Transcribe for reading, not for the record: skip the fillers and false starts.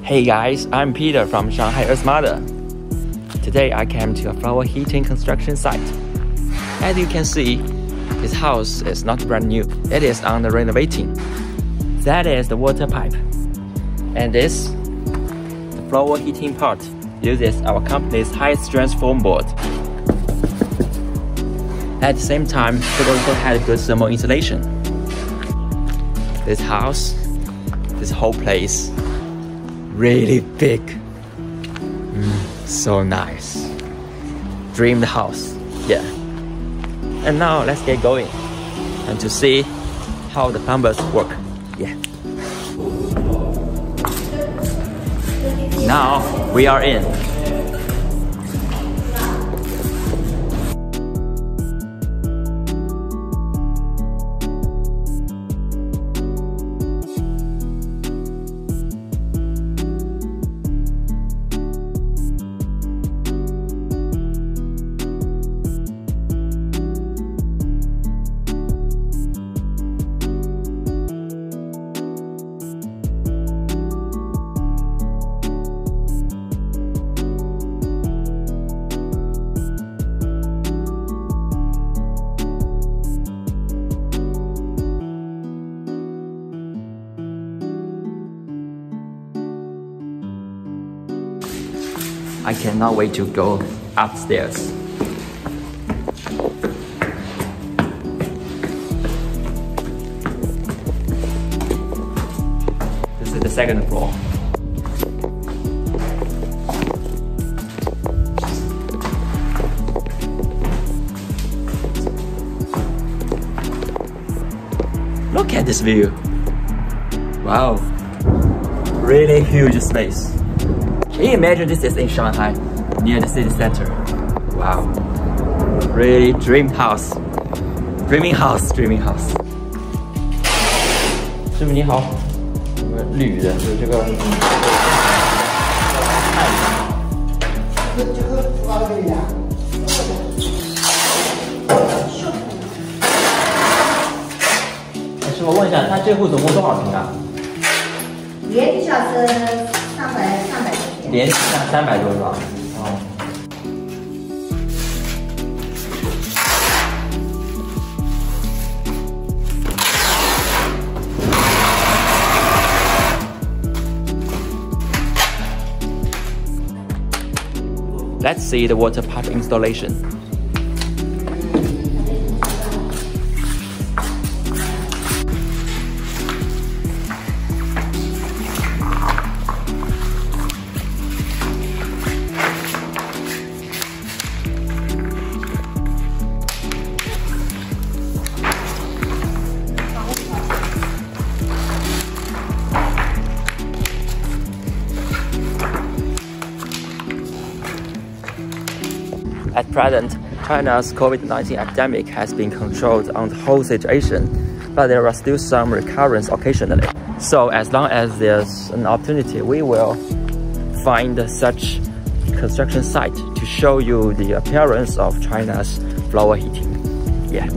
Hey guys, I'm Peter from Shanghai Earthmother. Today I came to a flower heating construction site. As you can see, this house is not brand new, it is under renovating. That is the water pipe. And this, the flower heating part, uses our company's high-strength foam board. At the same time, it also had good thermal insulation. This house, this whole place, really big. So nice. Dream house, yeah. And now let's get going and to see how the plumbers work. Yeah. Now we are in. I cannot wait to go upstairs. This is the second floor. Look at this view. Wow, really huge space. Can you imagine this is in Shanghai, near the city center? Wow, really dream house, dreaming house, dreaming house. 师傅你好，我们铝的有这个。师傅问一下，他这户总共多少平啊？连地下是300多平。连300多是吧？哦。Let's see the water pipe installation. At present, China's COVID-19 epidemic has been controlled on the whole situation, but there are still some recurrence occasionally. So as long as there's an opportunity, we will find such construction site to show you the appearance of China's flower heating. Yeah.